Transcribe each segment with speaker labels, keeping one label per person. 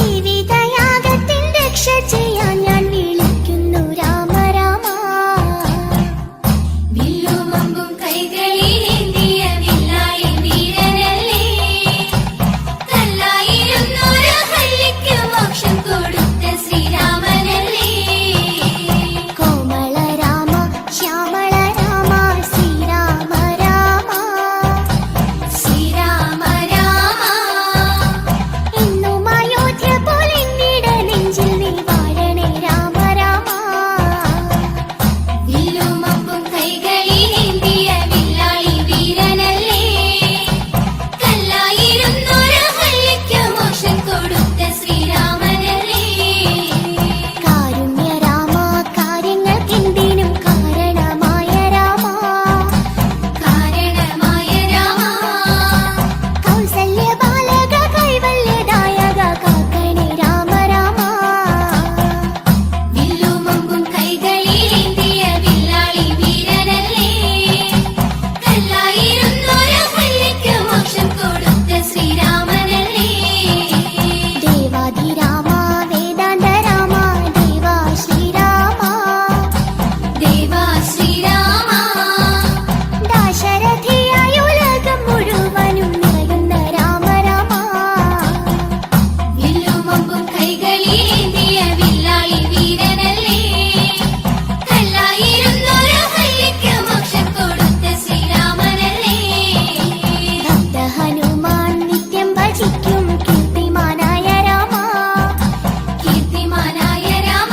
Speaker 1: ജീവിതയാഗത്തിൻ രക്ഷ ചെയ്യാൻ ഞാൻ വിളിക്കുന്നു രാമ രാമ.
Speaker 2: വില്ലുമമ്പും കൈകളിലേന്തിയ വില്ലാളി വീരനല്ലേ, കല്ലായിരുന്നൊരു ഹല്ലിക്ക് മോക്ഷം കൊടുത്ത ശ്രീരാമനല്ലേ.
Speaker 1: കോമള രാമ ശ്യാമള രാമ ശ്രീരാമ രാമ.
Speaker 2: ശ്രീരാമ രാമ
Speaker 1: എന്നും അയോധ്യ പോലെന്നിട നെഞ്ചിൽ നീ വാഴണേ രാമ രാമ.
Speaker 2: വില്ലുമമ്പും കൈകളിലേന്തിയ വില്ലാളി വീരനല്ലേ, കല്ലായിരുന്നൊരു ഹല്ലിക്ക് മോക്ഷം കൊടുത്ത ശ്രീരാമനല്ലേ.
Speaker 1: കാരുണ്യ രാമ കാര്യങ്ങൾക്കെന്തിനും കാരണമായ രാമ.
Speaker 2: കാരണമായ രാമ
Speaker 1: കൗസല്യ ബാലക കൈവല്യദായക കാക്കണേ രാമ രാമ.
Speaker 2: വില്ലുമമ്പും കൈകളിലേന്തിയ വില്ലാളി വീരനല്ലേ, കല്ലായിരുന്നൊരു ഹല്ലിക്ക് മോക്ഷം കൊടുത്ത ശ്രീരാമനല്ലേ.
Speaker 1: ദേവാധിരാമ വേദാന്ത രാമ ദേവാ ശ്രീരാമ.
Speaker 2: ദേവാ ശ്രീരാമ
Speaker 1: ദാശരഥിയായ ഉലകം മുഴുവനും നിറയുന്ന രാമ രാമ.
Speaker 2: വില്ലുമമ്പും കൈകളിലേന്തിയ വില്ലാളി വീരനല്ലേ, കല്ലായിരുന്നൊരു ഹല്ലിക്ക് മോക്ഷം കൊടുത്ത ശ്രീരാമനല്ലേ.
Speaker 1: ഭക്ത ഹനുമാൻ നിത്യം ഭജിക്കും കീർത്തിമാനായ രാമ.
Speaker 2: കീർത്തിമാനായ രാമ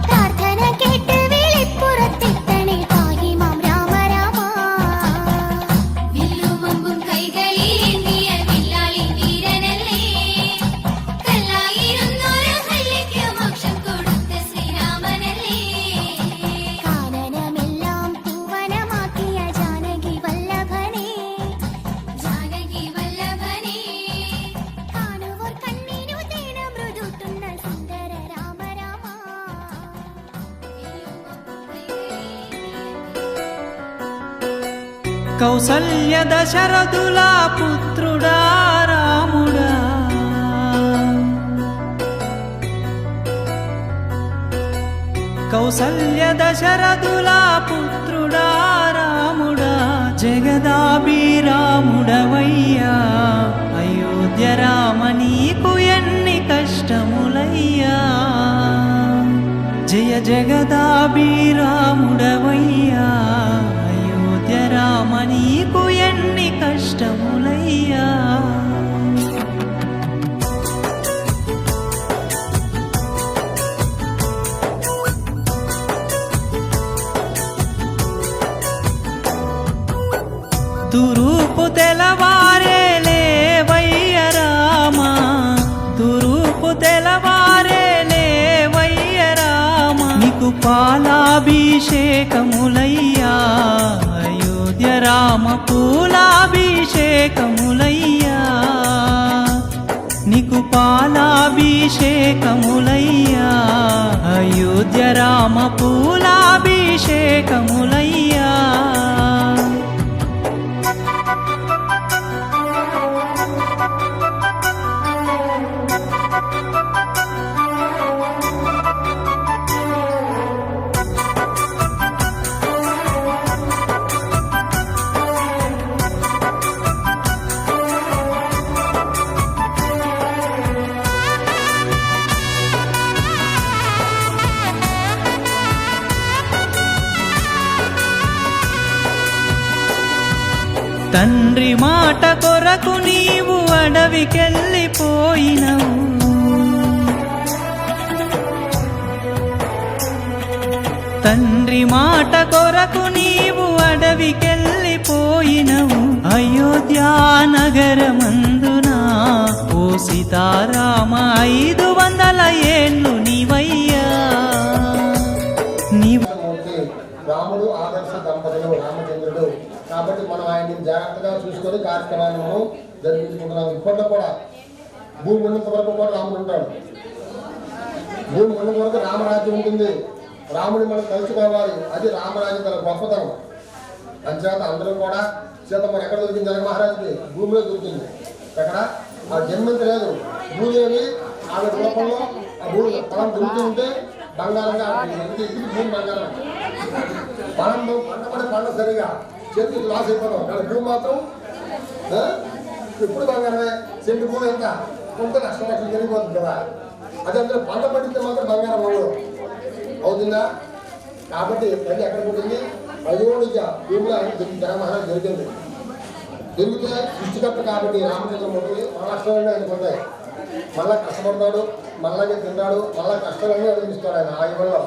Speaker 1: പ്രാർത്ഥന കേട്ട് വെളിപ്പുറത്തെത്തണേ പാഹിമാം രാമ രാമ.
Speaker 2: വില്ലുമമ്പും കൈകളിലേന്തിയ വില്ലാളി വീരനല്ലേ, കല്ലായിരുന്നൊരു ഹല്ലിക്ക് മോക്ഷം കൊടുത്ത ശ്രീരാമനല്ലേ.
Speaker 1: കാനനമെല്ലാം പൂവനമാക്കിയ ജാനകി വല്ലഭനെ.
Speaker 2: ജാനകി വല്ലഭനേ
Speaker 1: കാണുവോർ കണ്ണിനു തേന മൃദുട്ടുന്ന സുന്ദര രാമ രാമ.
Speaker 3: కౌసల్య దశరథుల పుత్రుడా రాముడా, కౌసల్య దశరథుల పుత్రుడా రాముడా, జగదాభిరాముడవయ్యా అయోధ్య రామ నీకు ఎన్ని కష్టములయ్యా. జయ జగదాభిరాముడవయ్యా అయోధ్య రామ నీకు ఎన్ని కష్టములయ్యా. తురూపు తెలవారే లేవయ్య రామ, తురూపు తెలవారే లేవయ్య రామ, నీకు పాలాభిషేకములయ్యా అయోధ్య రామ పూలాభిషేకములయ్యా. నీకు పాలాభిషేకములయ్యా అయోధ్య రామ పూలాభిషేకములయ్యా. తండ్రి మాట కొరకు నీవు అడవికెళ్ళిపోయినవు, తండ్రి మాట కొరకు నీవు అడవికెళ్ళిపోయినవు. అయోధ్యా నగరమందున ఓ సీతారామ 500 ఏండ్లు నీవయ్యా. నీవు
Speaker 4: రాముడు ఆదర్శ దంపతులు రామచంద్రుడు కాబట్టి మనం ఆయన్ని జాగ్రత్తగా చూసుకొని కార్యక్రమాన్ని మనం జరిపించుకుంటున్నాం. ఇప్పట్లో కూడా భూమి ఉన్నంత వరకు కూడా రాముడు ఉంటాడు. భూమి ఉన్నంత వరకు రామరాజ్యం ఉంటుంది. రాముడిని మనం తలుచుకోవాలి. అది రామరాజ్యం తన గొప్పతనం. అంచేత అందరూ కూడా సీతమ్మ ఎక్కడ దొరికింది? జనక మహారాజుకి భూమిలో దొరికింది. ఎక్కడ ఆ జన్మించలేదు. భూదేవి ఆవిడ రూపంలో ఆ భూమి పొలం దుంకుతూ ఉంటే బంగారంగా భూమి బంగారం పొలం పంటపడే పంట సరిగా చేతికి లాస్ అయిపోతాం కానీ భూమి మాత్రం ఎప్పుడు బంగారమే చెండు భూమి ఎంత కొంత లక్షలు జరిగిపోతుంది కదా అది అందులో పంట పండితే మాత్రం బంగారం అవ్వదు అవుతుందా కాబట్టి తల్లి ఎక్కడ పుట్టింది అయోనిగా భూమిలో జగన్మోహన్ జరిగింది దొరికితే సృష్టికర్త కాబట్టి రామచంద్రమూర్తి మహారాష్ట్రంలోనే ఆయన పొందాయి మళ్ళా కష్టపడతాడు మళ్ళాగే తింటాడు మళ్ళా కష్టాలన్నీ అనిపిస్తాడు ఆయన ఆ యుగంలో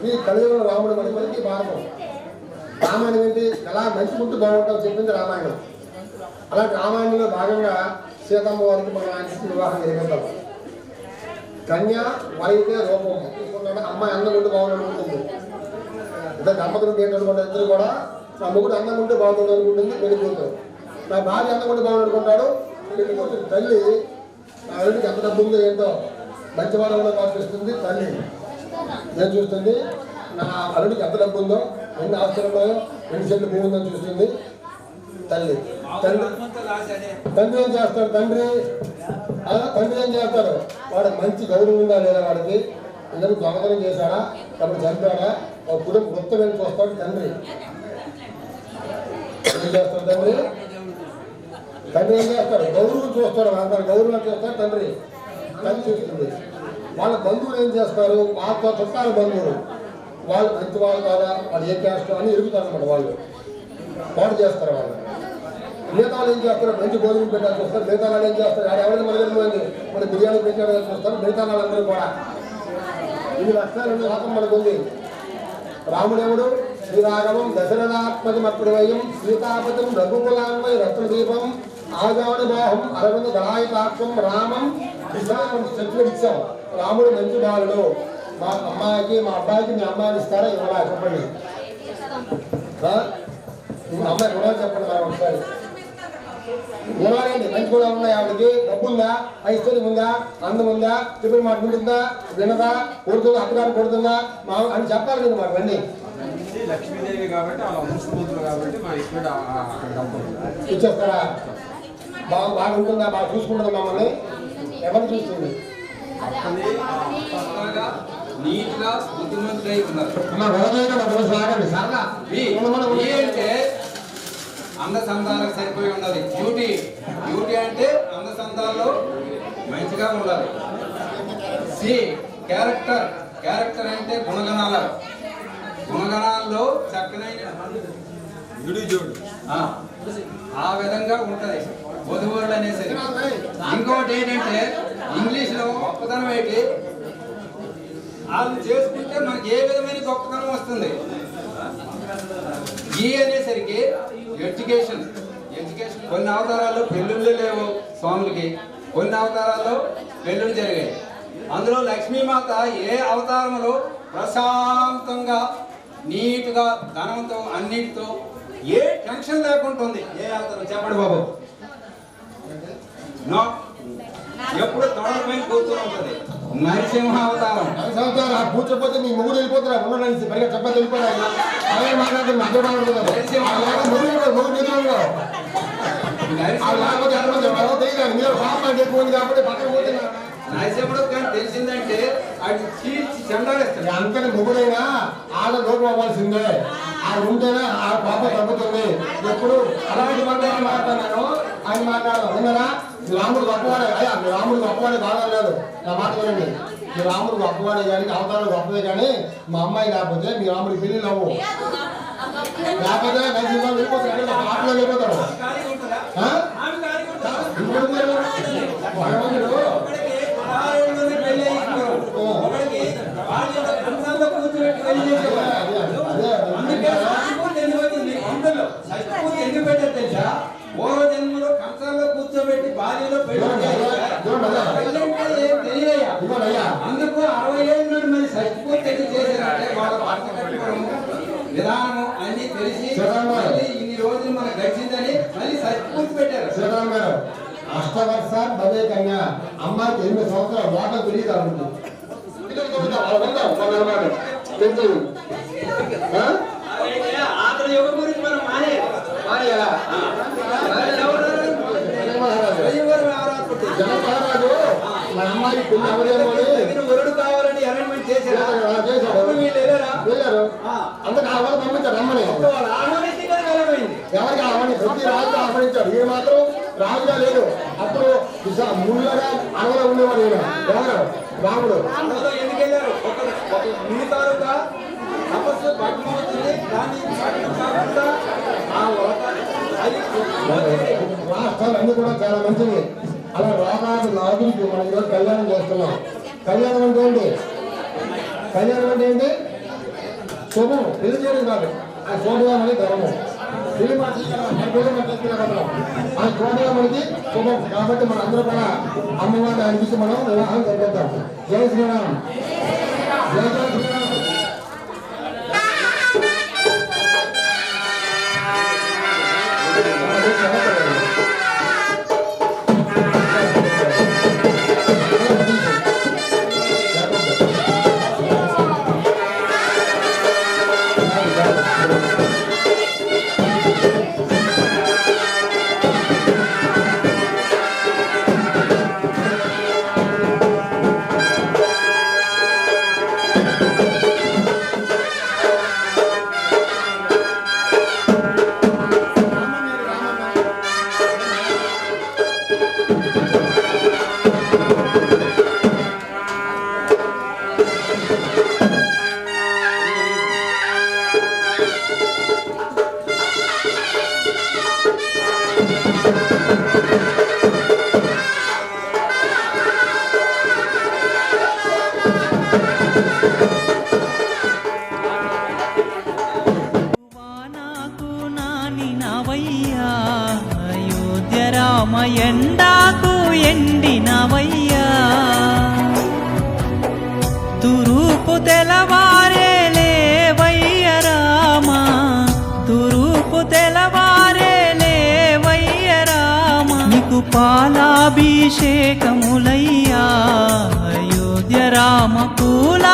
Speaker 4: ఈ కలియుగంలో రాముడు మనకి భారతం రామాయణం ఏంటి ఎలా మంచుకుంటూ బాగుంటావు చెప్పింది రామాయణం అలాంటి రామాయణంలో భాగంగా సీతమ్మ వారికి మనం ఆయన వివాహం జరిగిద్దాం కన్య వైతే రూపం అమ్మాయి అందం ఉంటే బాగుంటుంది ఇద్దరు దంపతులు ఏంటనుకుంటే ఇద్దరు కూడా నా మొగుడు అందం ఉంటే బాగుంటుంది అనుకుంటుంది వెళ్ళిపోతాడు నా భార్య అందం ఉంటే బాగుంది అనుకుంటాడు వెళ్ళిపోతుంది తల్లి నా అల్లుడికి ఎంత డబ్బు ఉందో ఏంటో మంచి వాళ్ళలో చూస్తుంది తల్లి నేను చూస్తుంది నా అల్లుడికి ఎంత డబ్బు ఉందో ఎన్ని ఆస్తులు ఉన్నాయో ఎన్ని చెట్లు భూమి ఉందని చూస్తుంది తల్లి తండ్రి ఏం చేస్తాడు తండ్రి ఏం చేస్తాడు వాడు మంచి గౌరవం ఉందా లేదా వాడికి అందరూ దొంగతనం చేశాడా అప్పుడు చంపాడా ఒక కుటుంబం మొత్తం వెళ్ళి చూస్తాడు తండ్రి ఏం చేస్తాడు తండ్రి ఏం చేస్తాడు గౌరవం చూస్తాడు అందరు గౌరవం చూస్తాడు తండ్రి చూస్తుంది వాళ్ళ బంధువులు ఏం చేస్తారు పాత చుట్టాల బంధువులు వాళ్ళు మంచి వాళ్ళు కాదా వాళ్ళు ఏ క్యాస్ట్ అని ఎరుగుతారు అన్నమాట వాళ్ళు పాటు చేస్తారు వాళ్ళు మిగతా వాళ్ళు ఏం చేస్తారు మంచి భోజనం పెట్టాల్సి వస్తారు మిగతా వాళ్ళు ఏం చేస్తారు అది ఎవరైనా మనకి మన బిర్యానీ పెట్టాల్సి వస్తారు మిగతా వాళ్ళందరూ కూడా ఇన్ని లక్షణాలు శాతం మనకు ఉంది రాముడెవడు శ్రీరాఘవం దశరథాత్మజమప్రవయం సీతాపతిం రఘుకులాన్వై రత్నదీపం ఆజానుబాహం అరవింద దళాయుతాక్షం రామం ఇచ్చాం రాముడు మంచి బాలుడు మా అమ్మాయికి మా అబ్బాయికి మీ అమ్మాయిని ఇస్తారా ఇవ్వడా చెప్పండి అమ్మాయి కూడా చెప్పండి నాకు ఒకసారి గుణాలేంటి మంచి కూడా ఉన్నాయి ఆవిడకి డబ్బు ఉందా ఐశ్వర్యం ఉందా అందం ఉందా చెప్పిన మాట ఉంటుందా వినదా కొడుతుందా అత్తగారు కొడుతుందా మా అని చెప్పాలి కదా మాకు అన్నీ
Speaker 5: లక్ష్మీదేవి కాబట్టి కాబట్టి మా
Speaker 4: ఇచ్చేస్తారా బాగా ఉంటుందా బాగా చూసుకుంటుందా మమ్మల్ని ఎవరు చూస్తుంది
Speaker 5: నీట్గా బుద్ధిమంతుడై ఉన్నారు అంటే అందసందాలకు సరిపోయి ఉండాలి బ్యూటీ అంటే అందసందాల్లో మంచిగా ఉండాలి సి క్యారెక్టర్ అంటే గుణగణాల్లో చక్కనైన ఆ విధంగా ఉంటది వధువులు అనేసరి ఇంకోటి ఏంటంటే ఇంగ్లీష్ లో గొప్పతనం ఏంటి వాళ్ళు చేసుకుంటే మనకి ఏ విధమైన గొప్పతనం వస్తుంది ఈ అనేసరికి ఎడ్యుకేషన్ కొన్ని అవతారాల్లో పెళ్ళిళ్ళు లేవు స్వాములకి కొన్ని అవతారాల్లో పెళ్ళిళ్ళు జరిగాయి అందులో లక్ష్మీమాత ఏ అవతారంలో ప్రశాంతంగా నీట్గా ధనంతో అన్నిటితో ఏ టెన్షన్ లేకుంటుంది ఏ అవతారం చెప్పండి బాబు ఎప్పుడు తొడలపైన కూర్చొని ఉంటుంది నరసింహ అవతారం
Speaker 4: కూర్చోపోతే నీ మొగుడు వెళ్ళిపోతున్నా ఉండడానికి పైగా చెప్పని వెళ్ళిపోయాయి అలాగే మాట్లాడుతుంది కాబట్టి పక్కన పోతే
Speaker 5: నరసింహుడు కానీ తెలిసిందంటే అది చీల్చి చెండాలేస్తాడు
Speaker 4: అంతని మొగుడైనా ఆడ లోపం అవ్వాల్సిందే ఆడ ఉంటేనే ఆ పాప తగ్గుతుంది ఎప్పుడు అలాంటి మాట్లాడి మాట్లాడినాను ఆయన మాట్లాడదాం విన్నారా మీ రాముడు గొప్పవాడే అయ్యా మీ రాముడు గొప్పవాడే బాగా లేదు నా మాట వినండి మీ రాముడు గొప్పవాడే కానీ అవతారం గొప్పదే కానీ మా అమ్మాయి లేకపోతే మీ రాముడి పెళ్లి నవ్వు లేకపోతే వెళ్ళిపోతాడు ఆటలో వెళ్ళిపోతాడు
Speaker 5: పూర్వ జన్మలో కంసాల్లో కూర్చోబెట్టి భార్యలో తెలియయ్యా అందుకు 60 ఏళ్ళ నుండి మరి సచ్చిపోతే చేశారంటే వాళ్ళ విధానము అన్ని తెలిసి ఇన్ని రోజులు మనకు గడిచిందని మళ్ళీ సచ్చిపూర్తి పెట్టారు
Speaker 4: శ్రీరామ్ గారు అష్టవర్ష భవే కన్యా అమ్మాయికి 8 సంవత్సరాలు వాటం తెలియదు అనుకుంటుంది
Speaker 5: గురించి మనం
Speaker 4: జనమహారాజు అమ్మాయి పెళ్లి అవదేమో అని
Speaker 5: తగిన వరుడు కావాలని అరేంజ్మెంట్ చేశారా?
Speaker 4: చేశాడు.
Speaker 5: అప్పుడు వీళ్ళు వెళ్ళారా?
Speaker 4: వెళ్ళారు. అందుకు ఆ వాళ్ళు పంపించారు రమ్మని.
Speaker 5: వాళ్ళు ఆహ్వానిస్తే కదా వెళ్ళమైంది.
Speaker 4: ఎవరికి ఆహ్వాని ప్రతి రాజు ఆహ్వానించాడు. ఈయన మాత్రం రాజుగా లేదు. అప్పుడు ముళ్ళగా అడవలో ఉండేవాడు ఈయన. ఎవరు? రాముడు.
Speaker 5: అందులో ఎందుకు వెళ్ళారు? ఒక మిగతారుగా తపస్సు పట్టుమవుతుంది. దాన్ని పట్టడం కాకుండా ఆ అది
Speaker 4: రాష్ట్రాలు అన్ని కూడా చాలా మంచివి. అలా రోగాలు నాగులకి మనం ఈరోజు కళ్యాణం చేస్తున్నాం. కళ్యాణం అంటే ఏంటి? కళ్యాణం అంటే ఏంటి? శుభం. పెళ్లి చేయడం కాదు. ఆ శోభం అనేది ధర్మం. పెళ్లి ఆ శోభం అనేది శుభం. కాబట్టి మన అందరూ కూడా అమ్మవారిని అనిపిస్తే మనం వివాహం జరిపిద్దాం. జై శ్రీరామ్. జై జై శ్రీరామ్.
Speaker 3: వానాకు నానినవయ్యా అయోధ్య రామ ఎండాకు ఎండినవయ్యా తురూపు తెలవారే లేవయ్య రామ తురూపు తెలవారే లేవయ్య రామ నీకు పాలాభిషేకములయ్యా అయోధ్య రామ పూలాభిషేకములయ్యా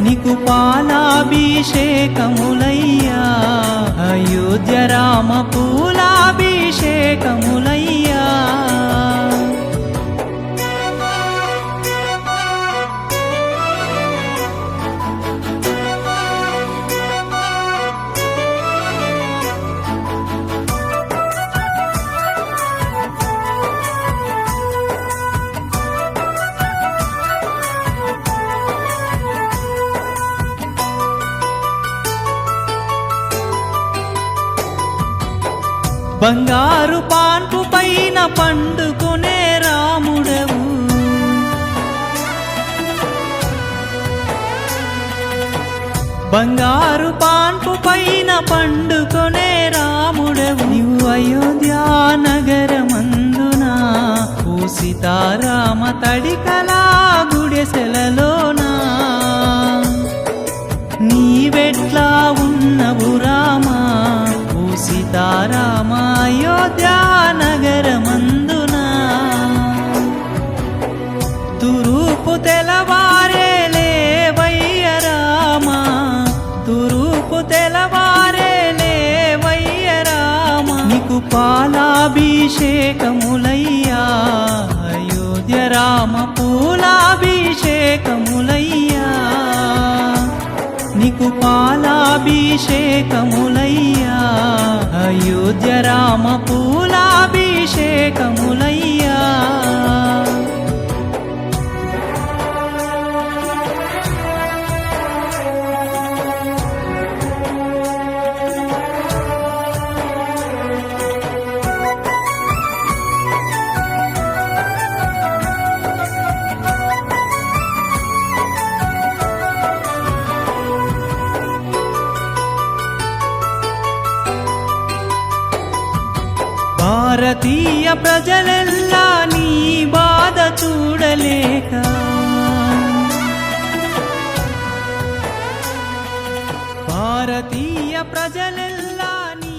Speaker 3: నీకు పాలాభిషేకములయ్యా అయోధ్య రామ పూలాభిషేకములయ్యా బంగారు పాన్పు పైన పండుకునే రాముడవు బంగారు పాన్పు పైన పండుకునే రాముడవు నీవు అయోధ్యా నగరమందున ఓ సీతారామ తడికలా గుడిసెలలోనా నీవెట్లా ఉన్నవు రామా ఓ సీతారామ అయోధ్యా నగరమందున తురూపు తెలవారే లేవయ్య రామ తురూపు తెలవారే లేవయ్య రామ నీకు పాలాభిషేకములయ్యా అయోధ్య రామ పూలాభిషేకములయ్యా నీకు పాలాభిషేకములయ్యా అయోధ్య రామ పూలాభిషేకములయ్యా భారతీయ ప్రజలెల్లా నీ బాధ చూడలేక భారతీయ ప్రజలెల్లా నీ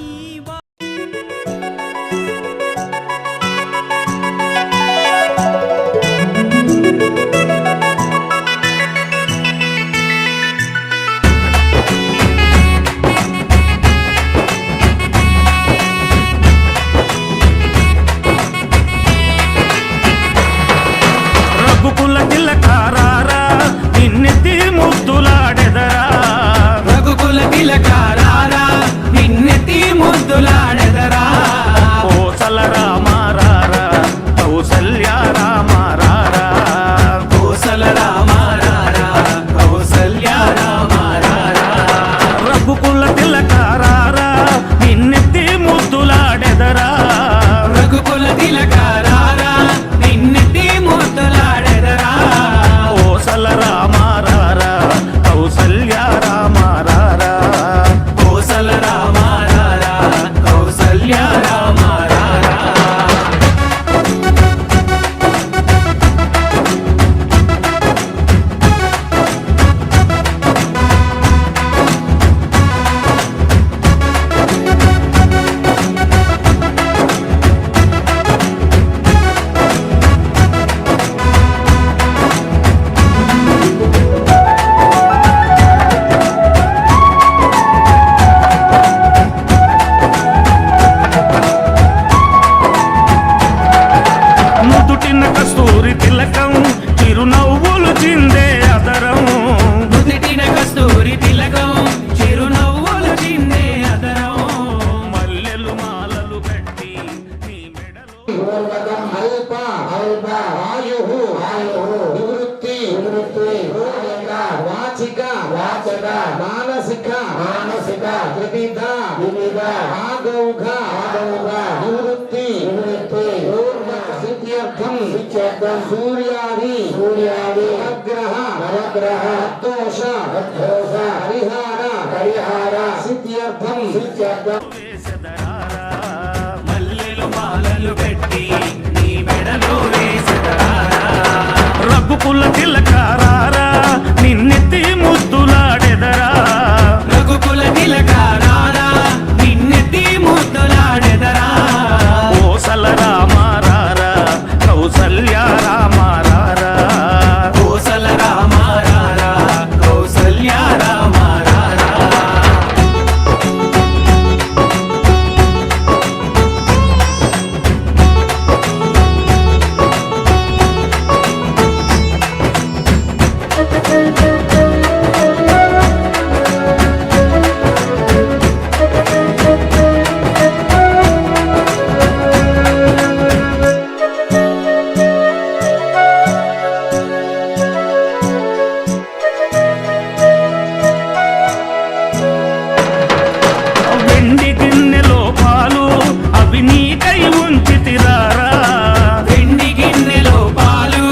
Speaker 3: తిలకారారా నిన్నెత్తి ముద్దులాడెదరా
Speaker 6: కోసల రామారారా కౌసల్య రామారారా
Speaker 3: కోసల రామారారా కౌసల్య రామారారా
Speaker 6: నుదుటిన కస్తూరి తిలకం చిరునవ్వులు చిందే అదరం
Speaker 3: నుదిటిన కస్తూరి తిలకం చిరునవ్వులు చిందే అదరం
Speaker 6: మల్లెలు మాలలు కట్టి నీ మెడలో
Speaker 4: పూర్వకం అల్ప అల్ప ఆయుః ఆయుః నివృత్తి నివృత్తి వాచిక వాచక మానసిక మానసిక త్రివిధ వివిధ ఆగౌఘ ఆగౌఘ నివృత్తి నివృత్తి సిద్ధ్యర్థం సిద్ధ్యర్థం సూర్యాది సూర్యాది నవగ్రహ నవగ్రహ దోష దోష పరిహార పరిహార సిద్ధ్యర్థం సిద్ధ్యర్థం
Speaker 6: వేసెదరారా.
Speaker 3: మల్లెలు మాలలు పెట్టి నీ మెడలో వేసెదరారా
Speaker 6: రఘుకుల తిలకారారా నిన్నెత్తి ముద్దులాడెదరా
Speaker 3: రఘుకుల తిలకారారా నిన్నెత్తి ముద్దులాడెదరా
Speaker 6: కోసల రామారారా కౌసల్య రామారారా
Speaker 3: కోసల రామారారా కౌసల్య రామారారా
Speaker 6: వెండి గిన్నెలో పాలు అవి నీకై ఉంచితిరారా
Speaker 3: వెండి గిన్నెలో పాలు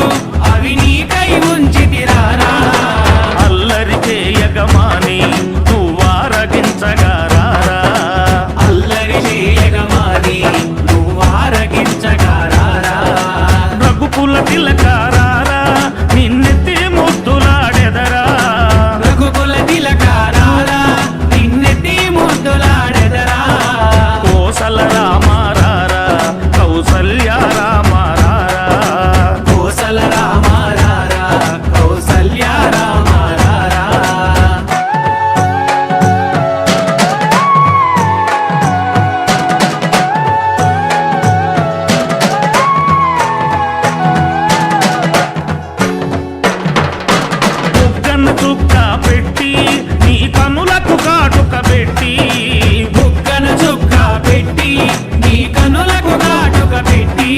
Speaker 3: అవి నీకై ఉంచితిరారా
Speaker 6: అల్లరి చేయగమాని నువ్వారగించగారారా
Speaker 3: అల్లరి చేయగమాని నువ్వారగించగారారా
Speaker 6: రఘుకుల తిలకారారా నిన్నెత్తి ముద్దులాడెదరా
Speaker 3: రఘుకుల తిలకారారా నిన్నెత్తి ముద్దులాడెదరా
Speaker 6: కోసల రామారారా కౌసల్య రామారారా
Speaker 3: కోసల రామారారా కౌసల్య రామారారా
Speaker 6: బుగ్గన చుక్క పెట్టి నీ కనులకు కాటుక పెట్టి
Speaker 3: బుగ్గన చుక్క పెట్టి నీ కనులకు కాటుక పెట్టి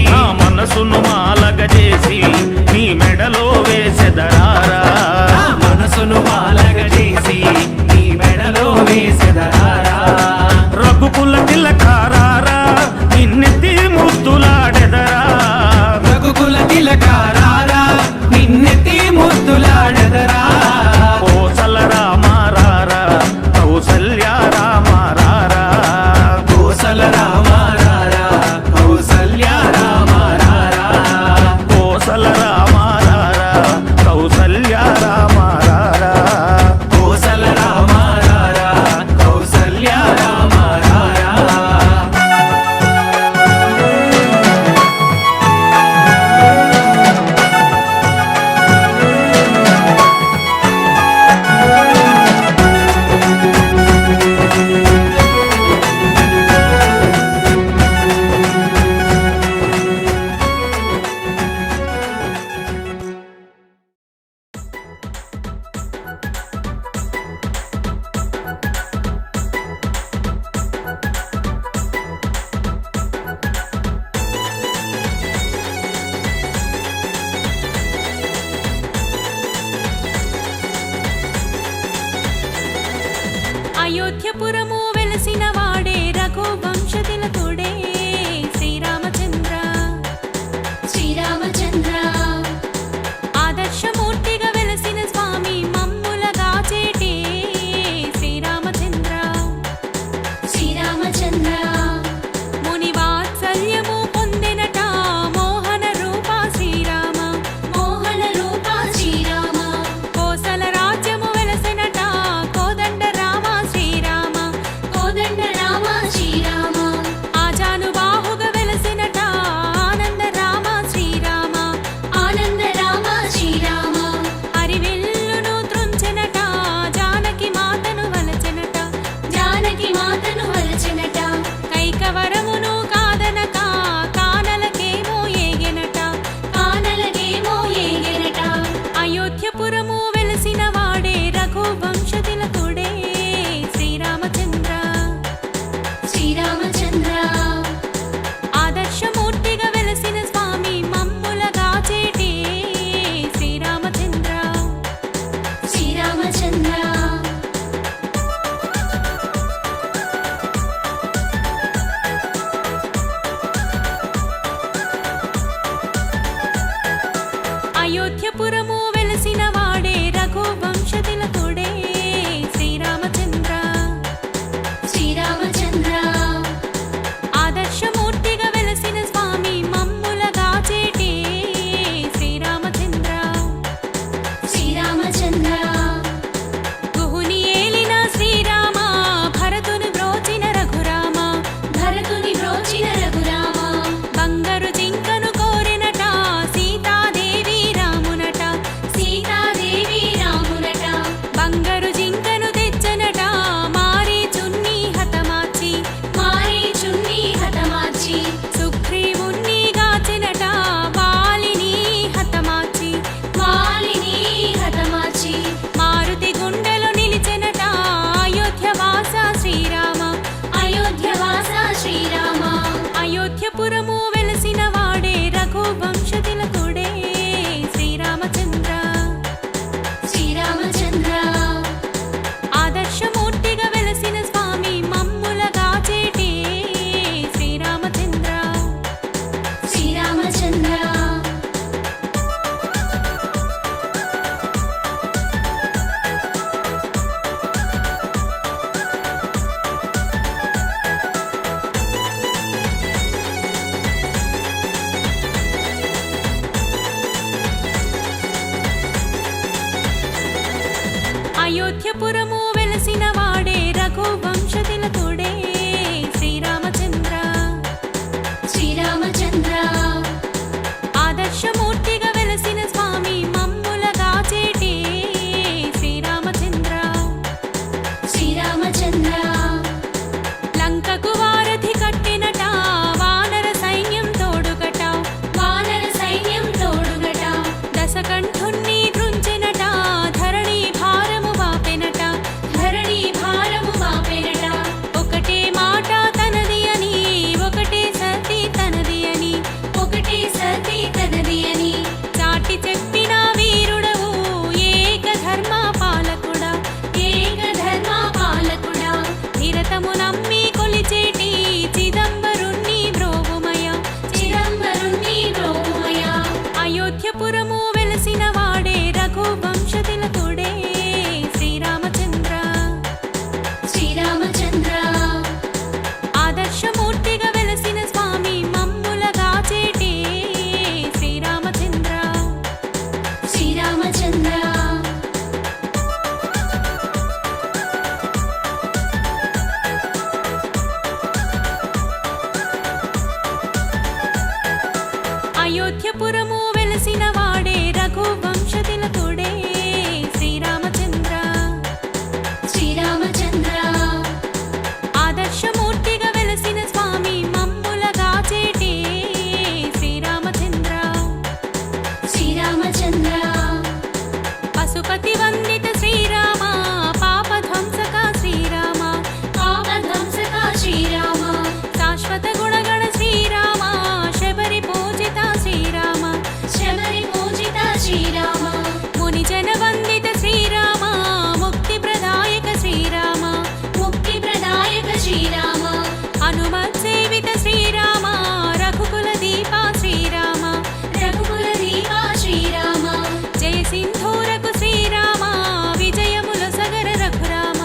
Speaker 6: నా మనసును మాలగ చేసి నీ మెడలో వేసెదరారా
Speaker 3: నా మనసును మాలగ చేసి నీ మెడలో వేసెదరారా
Speaker 6: రఘుకుల తిలకారారా నిన్నెత్తి ముద్దులాడెదరా
Speaker 3: రఘుకుల తిలకారారా నిన్నెత్తి ముద్దులాడెదరా
Speaker 6: కోసల రామారారా కౌసల్య రామారారా
Speaker 3: కోసల రామారారా కౌసల్య రామారారా
Speaker 6: కోసల
Speaker 7: అయోధ్యపురము వెలసిన వాడే రఘువంశతిలకుడే శ్రీరామచంద్ర
Speaker 2: శ్రీరామచంద్ర
Speaker 7: ఆదర్శమూర్తిగా వెలసిన స్వామి మమ్ములగా చేటి శ్రీరామచంద్ర
Speaker 2: శ్రీరామచంద్ర
Speaker 7: లంకకు వారధి కట్టినట వానర సైన్యం తోడుగట
Speaker 2: వానర సైన్యం తోడుగట
Speaker 7: దశకంఠుణ్ణి దృంచెనట ధరణి భారము వాపెనట
Speaker 2: ధరణి భారము వాపెనట
Speaker 7: ఒకటే మాట తనది అని ఒకటే సతీ తనది అని
Speaker 2: ఒకటే సతీ తనది అని
Speaker 7: చాటి చెప్పిన వీరుడవు ఏక ధర్మ పాలకుడా
Speaker 2: ఏక ధర్మ పాలకుడా
Speaker 7: నిరతము నమ్మి కొలిచేటి చిదంబరుణ్ణి బ్రోవుమయ
Speaker 2: చిదంబరుణ్ణి బ్రోవుమయ
Speaker 7: అయోధ్యపురము వెలసిన వాడే రఘువంశతిలకుడే శ్రీరామచంద్ర
Speaker 2: శ్రీరామచంద్ర
Speaker 7: ఆదర్శమూర్తిగా వెలసిన స్వామి మమ్ములగా చేటి శ్రీరామచంద్ర
Speaker 2: శ్రీరామచంద్ర
Speaker 7: అయోధ్యపురము వెలసిన వాడే రఘువంశతిలకుడే శ్రీరామచంద్ర
Speaker 2: శ్రీరామచంద్ర
Speaker 7: ఆదర్శమూర్తిగా వెలసిన స్వామి మమ్ములగా చేటి శ్రీరామచంద్ర
Speaker 2: శ్రీరామచంద్ర
Speaker 7: పశుపతి వందిత శ్రీరామ పాపధ్వంసక శ్రీరామ
Speaker 2: పాపధ్వంసక శ్రీరామ
Speaker 7: శాశ్వత గుణగణ శ్రీరామ శబరి పూజిత శ్రీరామ
Speaker 2: శబరి పూజిత శ్రీరామ
Speaker 7: మునిజన వందిత శ్రీరామ ముక్తి ప్రదాయక శ్రీరామ
Speaker 2: ముక్తి ప్రదాయక శ్రీరామ
Speaker 7: హనుమత్ సేవిత శ్రీరామ రఘుకుల దీప శ్రీరామ
Speaker 2: రఘుకుల దీప శ్రీరామ
Speaker 7: జయ సింధూరకు శ్రీరామ విజయముల సగర రఘురామ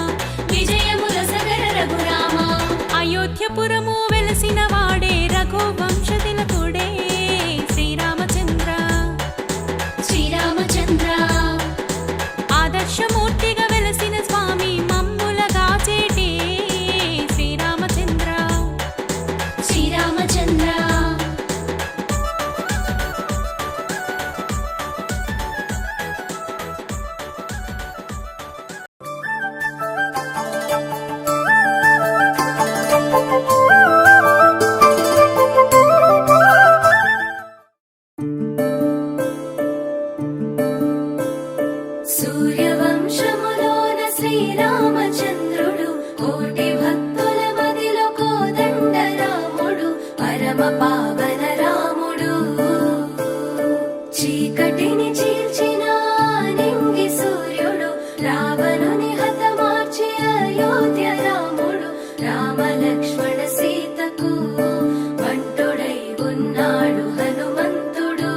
Speaker 2: విజయముల సగర రఘురామ
Speaker 7: అయోధ్యపురము వెలసిన వాడే రఘువంశతిలకుడే శ్రీరామచంద్ర
Speaker 2: శ్రీరామచంద్ర
Speaker 7: ఆదర్శమూర్తిగా వెలసిన స్వామి మమ్ములగా చేటి శ్రీరామచంద్ర
Speaker 2: శ్రీరామచంద్ర సూర్యవంశములోన శ్రీరామచంద్రుడు కోటి భక్తుల మదిలో కోదండ రాముడు పరమ పావన రాముడు చీకటిని చీల్చిన నింగి సూర్యుడు రావణుని హతమార్చి అయోధ్య రాముడు రామ లక్ష్మణ సీతకు బంటుడై ఉన్నాడు హనుమంతుడు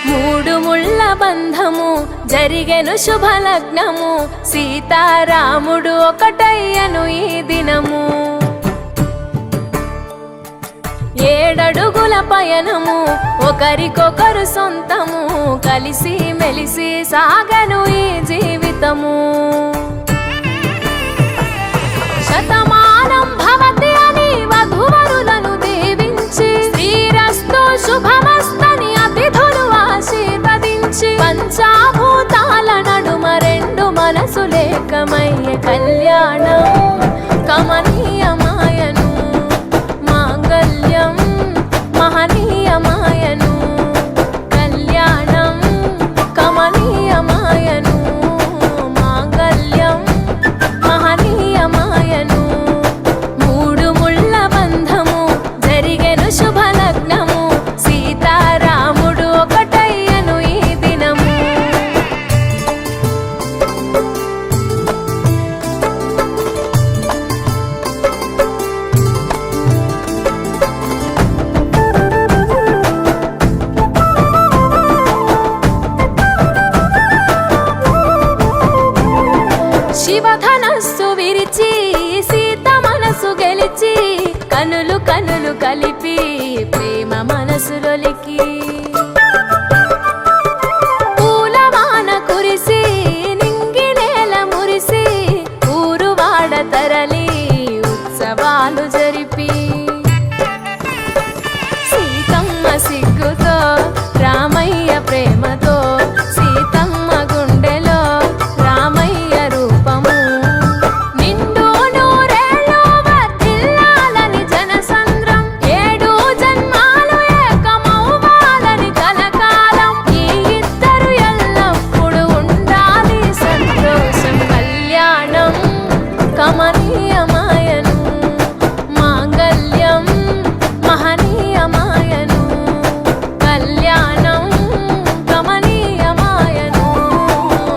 Speaker 7: మూడు ముళ్ళ బంధము జరిగెను శుభలగ్నము సీతారాముడు ఒకటయ్యను ఈ దినము 7 అడుగుల పయనము ఒకరికొకరు సొంతము కలిసి మెలిసి సాగను ఈ జీవితము శతమానం భవతి అని వధువరులను దీవించి శ్రీరస్తు శుభమస్తని అతిథులు ఆశీర్వదించి పంచాభూతాల నడుమ 2 మనసులేకమయ్యే కళ్యాణం కమనీయమాయను మాంగళ్యం మహనీయమాయను కళ్యాణం కమనీయమాయను మాంగళ్యం మహనీయమాయను మూడు ముళ్ళ బంధము జరిగెను శుభలగ్నము సీతారాముడు ఒకటయ్యను ఈ దినము శివధనస్సు విరిచి సీత మనసు గెలిచి కను
Speaker 2: కలిపి ప్రేమ మనసులొలికి పూలవాన కురిసి నింగి నేల మురిసి ఊరువాడ తరలి ఉత్సవాలు జరిపి సీతమ్మ సిగ్గుతో రామయ్య ప్రేమతో సీతమ్మ గుండెలో రామయ్య రూపము నిండు నూరేళ్ళు వర్ధిల్లాలని జనసంద్రం 7 జన్మాలు ఏకమవ్వాలని కలకాలం ఈ ఇద్దరు ఎల్లప్పుడూ ఉండాలి సంతోషం కళ్యాణం కమనీయమాయను మాంగళ్యం మహనీయమాయను కళ్యాణం కమనీయమాయను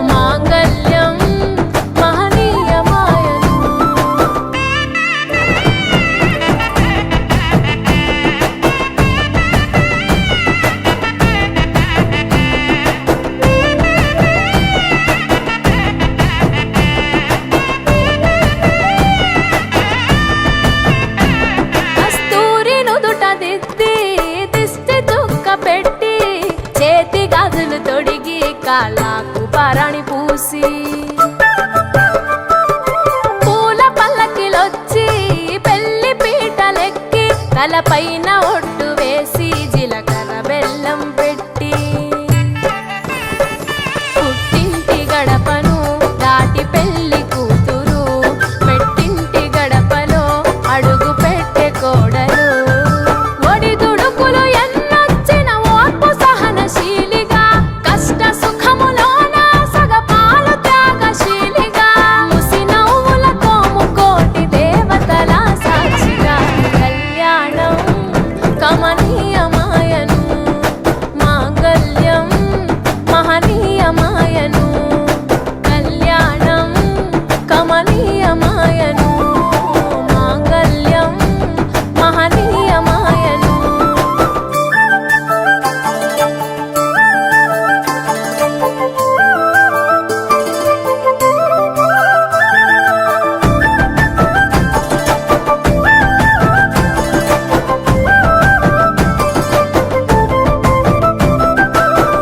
Speaker 2: మాంగళ్యం మహనీయమాయను కస్తూరి నుదుట దిద్ది దిష్టి చుక్క పెట్టి చేతి గాజులు తొడిగి కాళ్ళకు పరణి పూసి పూల పల్లకిలొచ్చి పెళ్లి పీటలెక్కి తలపైన ఒట్టు వేసి జీలకర్ర బెల్లం పెట్టి పుట్టింటి గడపను దాటి పెళ్లి కూతురు పెట్టింటి గడపలో అడుగు పెట్టే కోడలు ఒడిదుడుకులు ఎన్నొచ్చిన ఓర్పు సహనశీలిగా కష్ట సుఖములోన సగపాలు త్యాగశీలిగా ముసి నవ్వులతో ముకోటి దేవతల సాక్షిగా కళ్యాణం కమనీయమాయను మాంగళ్యం మహనీయమాయను కళ్యాణం కమనీయమాయను మాంగళ్యం మహనీయమాయను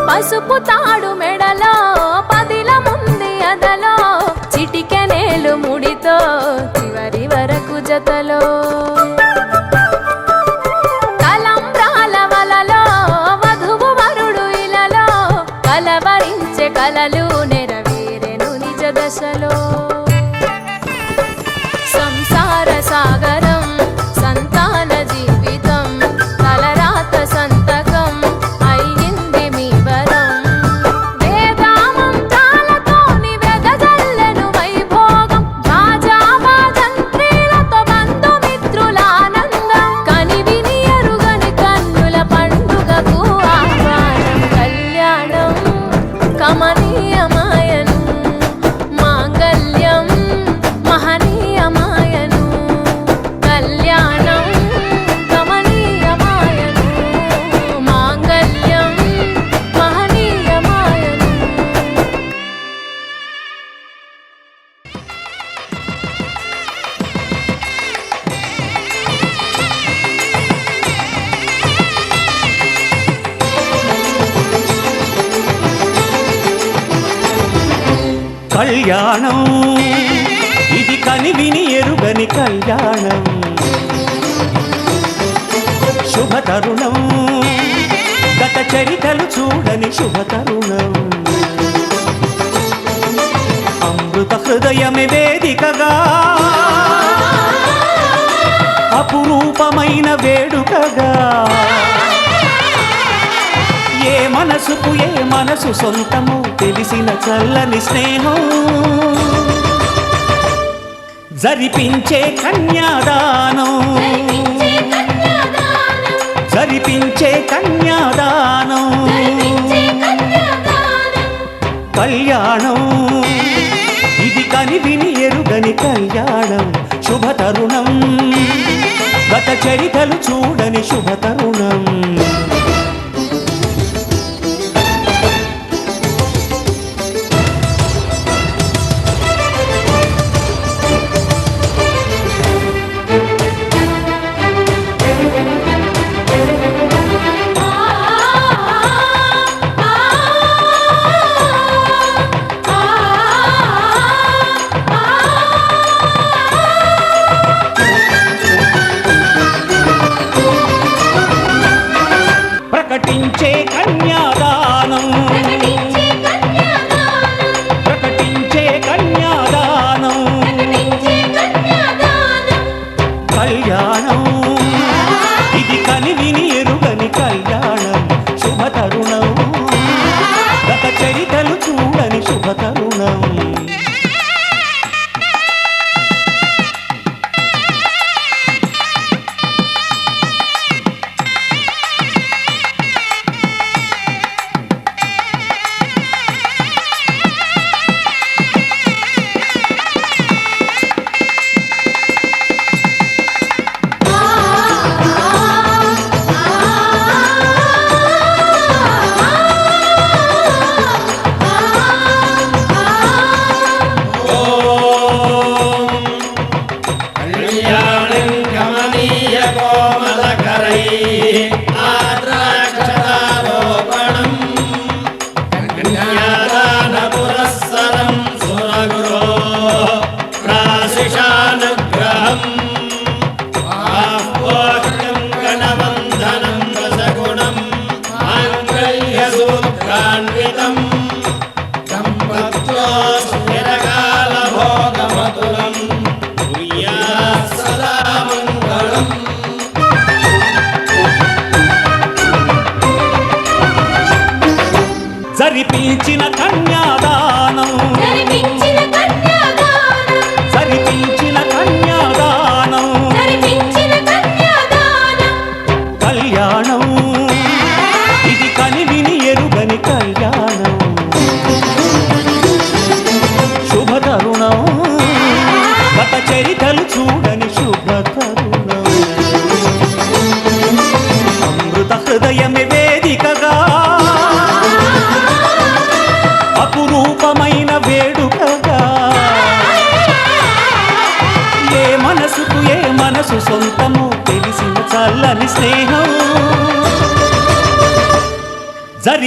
Speaker 2: పసుపు తాడు మెడలో పదిల ముంది అదలో చిటికెనేలు ముడితో చివరి వరకు జతలో తలంబ్రాల వలలో వధువు వరుడు ఇలలో కలవరించే కలలు నెరవేరెను నిజ దశలో సంసార సాగరం సంతాన జీవితం తలరాత సంతకం అయ్యింది మీ వరం వేదామంత్రాలతోని వెదజల్లెను వైభోగం రాజావాదంత్రీలతో బంధుమిత్రుల ఆనందం కనివిని ఎరుగని కన్నుల పండుగకు ఆహ్వానం కళ్యాణం కమనీయమాయను మాంగళ్యం మహనీయమాయను కళ్యాణం కమనీయమాయను మాంగళ్యం మహనీయమాయను
Speaker 3: కళ్యాణం ఇది కనివిని ఎరుగని కళ్యాణం శుభతరుణం గత చరితలు చూడని శుభతరుణం అమృత హృదయమే వేదికగా అపురూపమైన వేడుకగా ఏ మనసుకు ఏ మనసు సొంతము తెలిసిన చల్లని స్నేహం జరిపించే కన్యాదానం జరిపించే కన్యాదానం కళ్యాణం ఇది కనివిని ఎరుగని కళ్యాణం శుభతరుణం గత చరితలు చూడని శుభతరుణం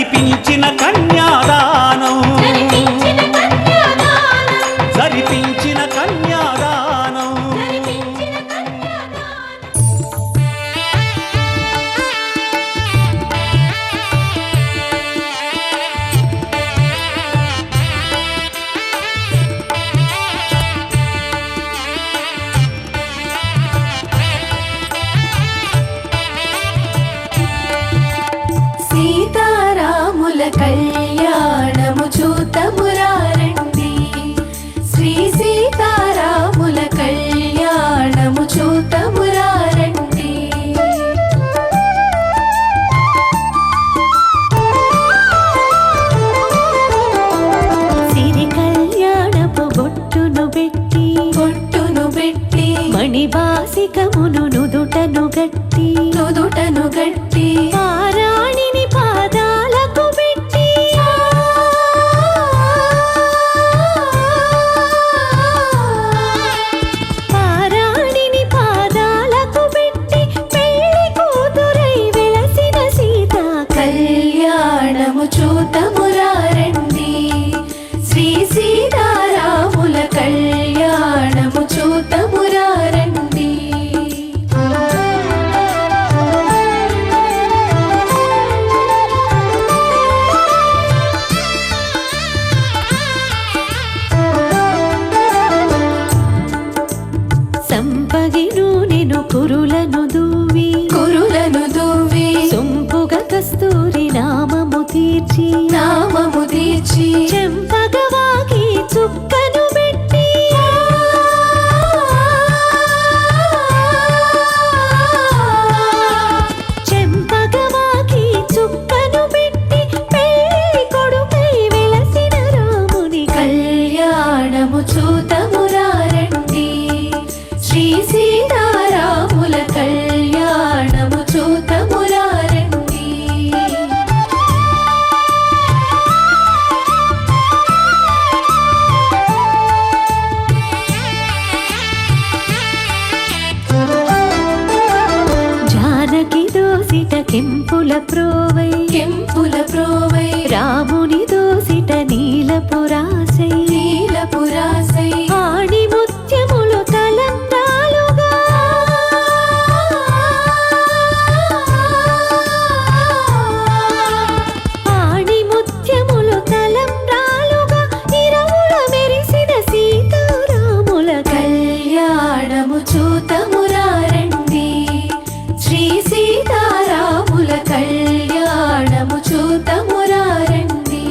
Speaker 3: జరిపించిన కన్యాదానం
Speaker 2: జరిపించిన కన్యాదానం
Speaker 3: జరిపించిన కన్యాదానం
Speaker 2: జరిపించిన కన్యాదానం సీతారాముల కళ్యాణము చూతమురారండి శ్రీ సీతారాముల కళ్యాణము చూతమురారండి
Speaker 7: సిరి కళ్యాణపు బొట్టును పెట్టి మణివాసికమును నుదుటను గట్టి పారాణిని పాదాలకు పెట్టి పారాణిని పాదాలకు పెట్టి పెళ్లి కూతురై వెలసిన సీత కళ్యాణము చూతమురారండి శ్రీ సీతారాముల కళ్యాణము చూతమురారండి సంపగిను నేను కురులను దూవి సొంపుగా కస్తూరి నామము తీర్చి చెంపగవాకి చుక్కను పెట్టి చెంపగవాకి చుక్కను పెట్టి పెళ్లి కొడుకై వెలసిన రాముని కళ్యాణము చూతమురారండి శ్రీ సీతారాముల కళ్యాణము చూతమురారండి జానకి దోసిట కెంపుల ప్రోవై రాముని దోసిట నీలపురాసై ఆడి ముత్యములు తలంబ్రాలుగా ఆడి ముత్యములు తలంబ్రాలుగా ఇరువుల మెరిసిన సీతారాముల కళ్యాణము చూతమురారండి శ్రీ సీతారాముల కళ్యాణము చూతమురారండి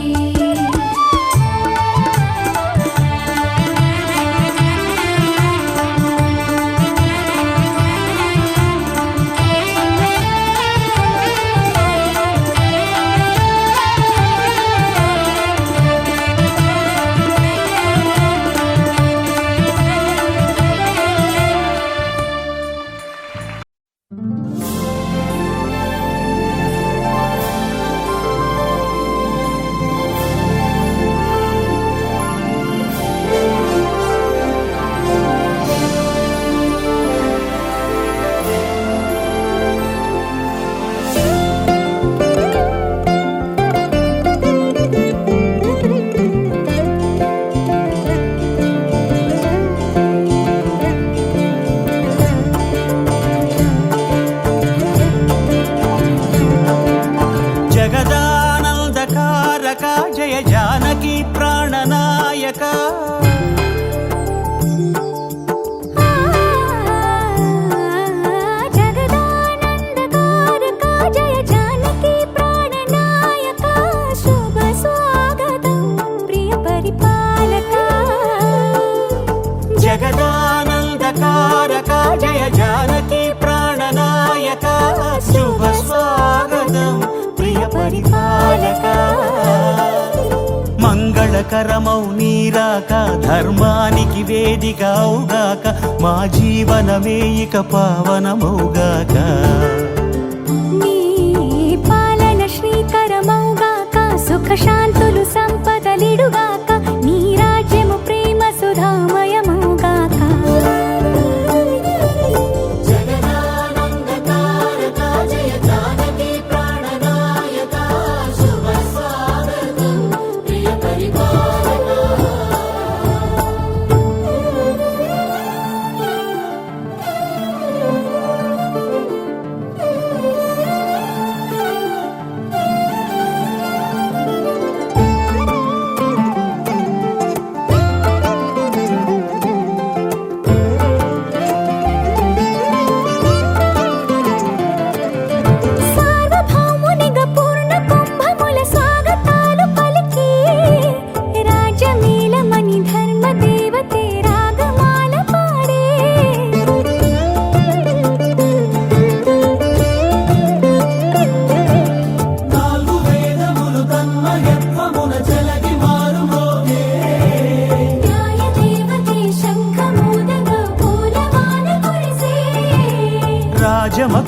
Speaker 3: జగదానందకారక జయ జానకి ప్రాణనాయక
Speaker 7: జగదానందకారక జయ జానకి ప్రాణనాయక శుభ స్వాగతం ప్రియ పరిపాలక
Speaker 3: జగదానందకారక జయ జానకి ప్రాణనాయక శుభ స్వాగతం ప్రియ పరిపాలక మంగళకరమౌ నీరాక ధర్మానికి వేదిక అవుగాక మా జీవనమే ఇక పావనమౌగాక
Speaker 7: నీ పాలన శ్రీకరమౌగాక సుఖ శాంతులు సంపదలిడుగాక నీ రాజ్యము ప్రేమ సుధామయమౌగాక
Speaker 8: జగదానందకారక జయ జానకి ప్రాణనాయక శుభ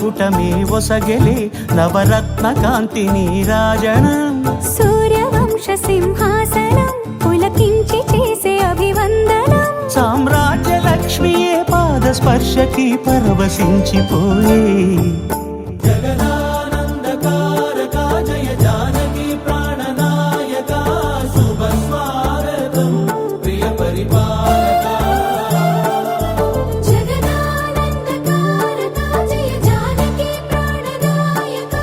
Speaker 3: మకుటమే ఒసగెలే నవరత్న కాంతి నీరాజనం
Speaker 7: సూర్యవంశ సింహాసనం పులకించి చేసే అభివందనం
Speaker 3: సామ్రాజ్య లక్ష్మియే పాద స్పర్శకి పరవశించిపోయే జగదానందకారక జయ జానకి ప్రాణనాయక శుభ స్వాగతం ప్రియ పరిపాలక
Speaker 2: జగదానందకారక జయ జానకి ప్రాణనాయక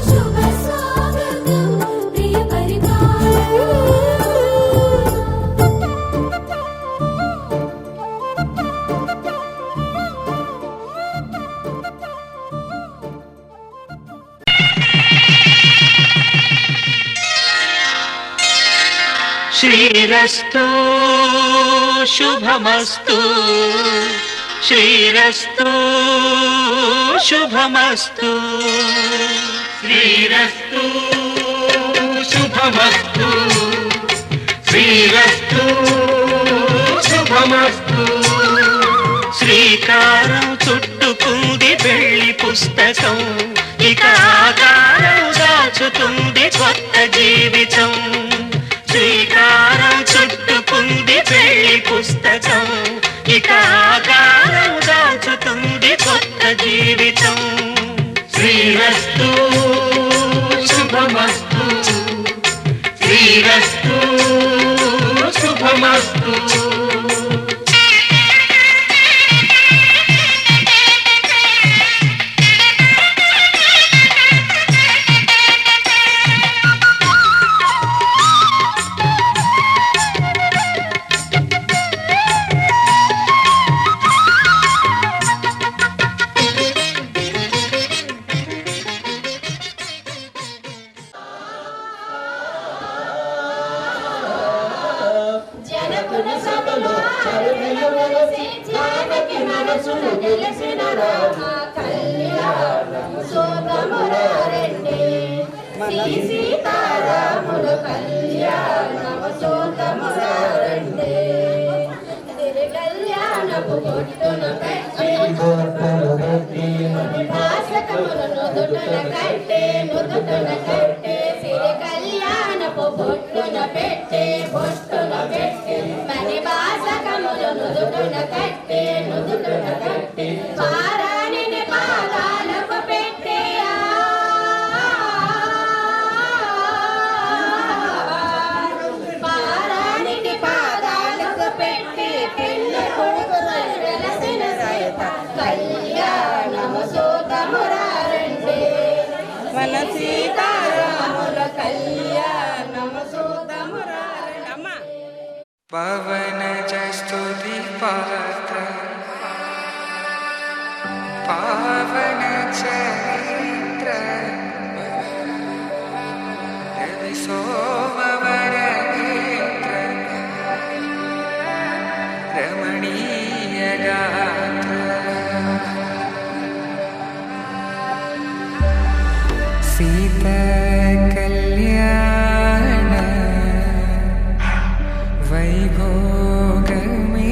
Speaker 2: శుభ స్వాగతం ప్రియ పరిపాలక
Speaker 3: శ్రీరస్తు శుభమస్తు శ్రీరస్తు శుభమస్తు శ్రీరస్తు శుభమస్తు శ్రీరస్తు శుభమస్తు శ్రీకారం చుట్టుకుంది పెళ్లి పుస్తకం ఇక ఆకారం దాచుతుంది కొత్త జీవితం శ్రీకారం చుట్టుకుంది పెళ్లి పుస్తకం ఇక ఆకారం దాచుతుంది కొత్త జీవితం శ్రీరస్తు శుభమస్తు శ్రీరస్తు శుభమస్తు
Speaker 2: జనపుర సభలో చరువులు వెలసి జానకి మనసును తెలిసిన రామ కళ్యాణము శోభమురారండి శ్రీ సీతారాముల కళ్యాణము శోభమురారండి తిరు కళ్యాణపు కొట్టున కట్టి భాసకమును నుదుటన కట్టే సిరి కళ్యాణపు బొట్టున పెట్టే మణి భాసకములు నుదుటున కట్టి పారాణిని పాదాలకు పెట్టే పారాణిని పాదాలకు పెట్టి పెళ్లి కొడుకు వెలసిన సైత కళ్యాణము సోదమురారండి మన సీతారాముల కళ్యాణము సోదమురారండి అమ్మ
Speaker 5: పవన స్తుతి పాత్ర పావన చరిత్ర రవి సోమవర నేత్ర రమణీయ గాత్ర సీత కళ్యాణ వైభోగమే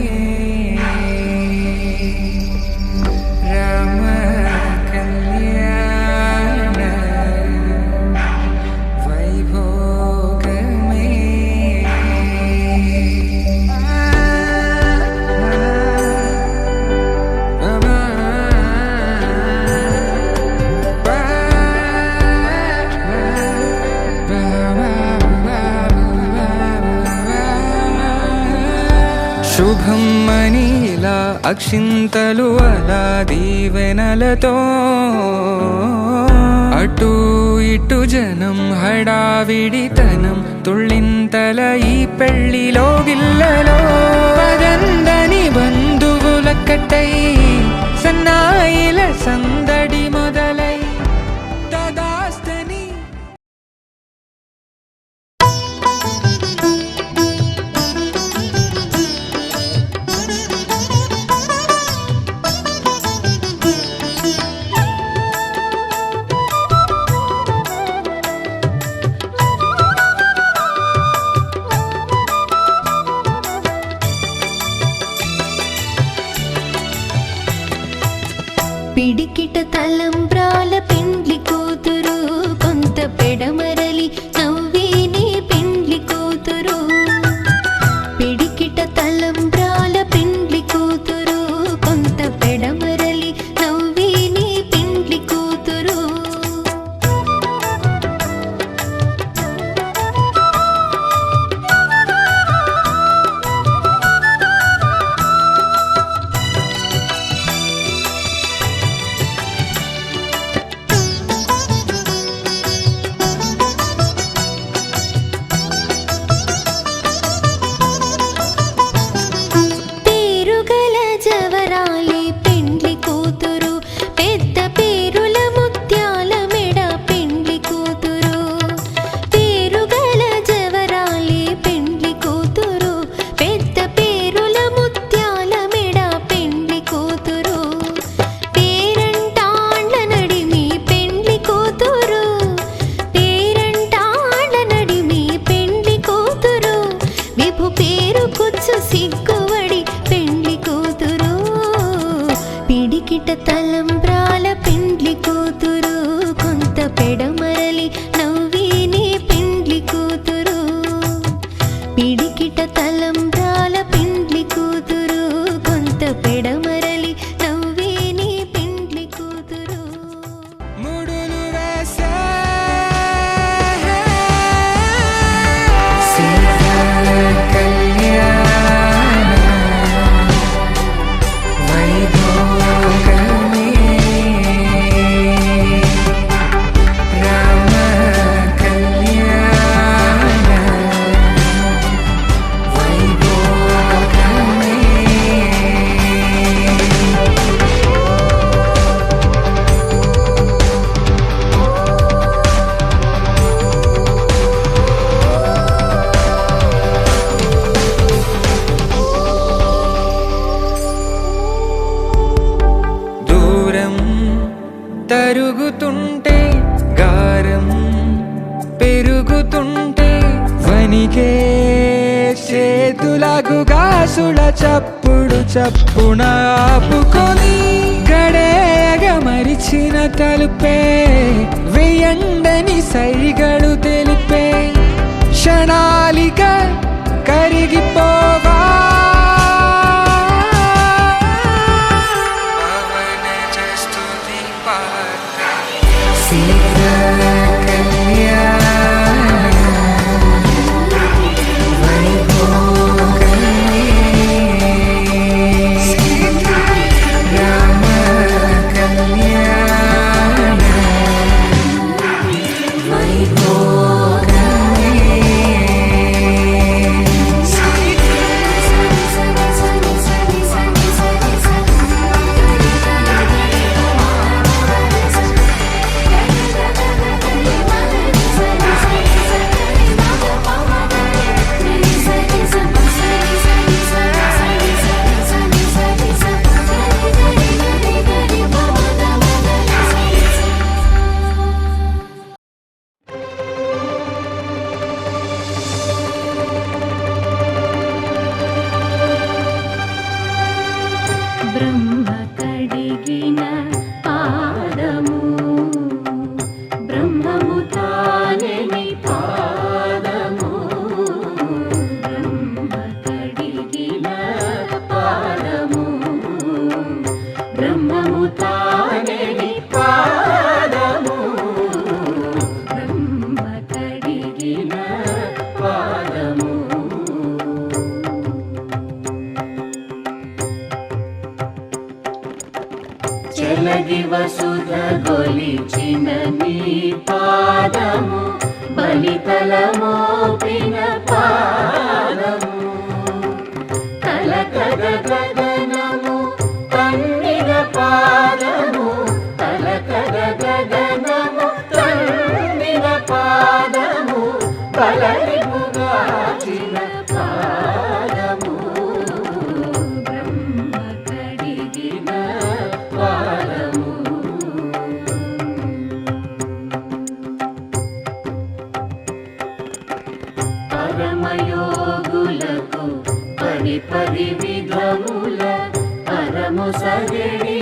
Speaker 5: రామ కళ్యాణ వైభోగమే శుభం మనీలా అక్షింతలు అలా దీవెనలతో అటు ఇటు జనం హడావిడితనం తుళ్ళింతల ఈ పెళ్లిలో గిల్లలో పదందని బంధువులక్కటై సన్నాయిల సందడి మొదలై తదాస్తని
Speaker 1: పిడికిట తలంబ్రాల పెండ్లి కూతురు కొంత పెడమరలి నవ్వేనే పెండ్లి కూతురు పిడికిట తలంబ్రాల పెండ్లి కూతురు కొంత పెడమరలి నవ్వేనే పెండ్లి కూతురు సిగ్గువడి పెండ్లి కూతురు పిడికిట తలంబ్రాల పెండ్లి కూతురు కొంత పెడమరలి నవ్వేనే పెండ్లి కూతురు పిడికిట తలంబ్రాల పెండ్లి కూతురు కొంత పెడమరలి నవ్వేనే పెండ్లి కూతురు
Speaker 9: ముడులు వేసే తరుగుతుంటే గారం పెరుగుతుంటే వనికే చేతులకు గాసుల చప్పుడు చప్పున ఆపుకొని గడేగ మరిచిన తలుపే వెయ్యండని సైగడు తెలిపే క్షణాలిక కరిగిపోవా
Speaker 1: బ్రహ్మ కడిగిన పాదము బ్రహ్మము తానెని పాదము బ్రహ్మ కడిగిన పాదము బ్రహ్మము తానెని పాదము బ్రహ్మ కడిగిన పాదము చెలగి వసుధ గొలిచిన నీ పాదము బలితల మోపిన పాదము తలకగ గగనము తన్నిన పాదము తలకగ గగనము తన్నిన పాదము బలరిపుగాచిన పాదము బ్రహ్మ కడిగిన పాదము పరమయోగులకు పరి విధముల పరము సగడి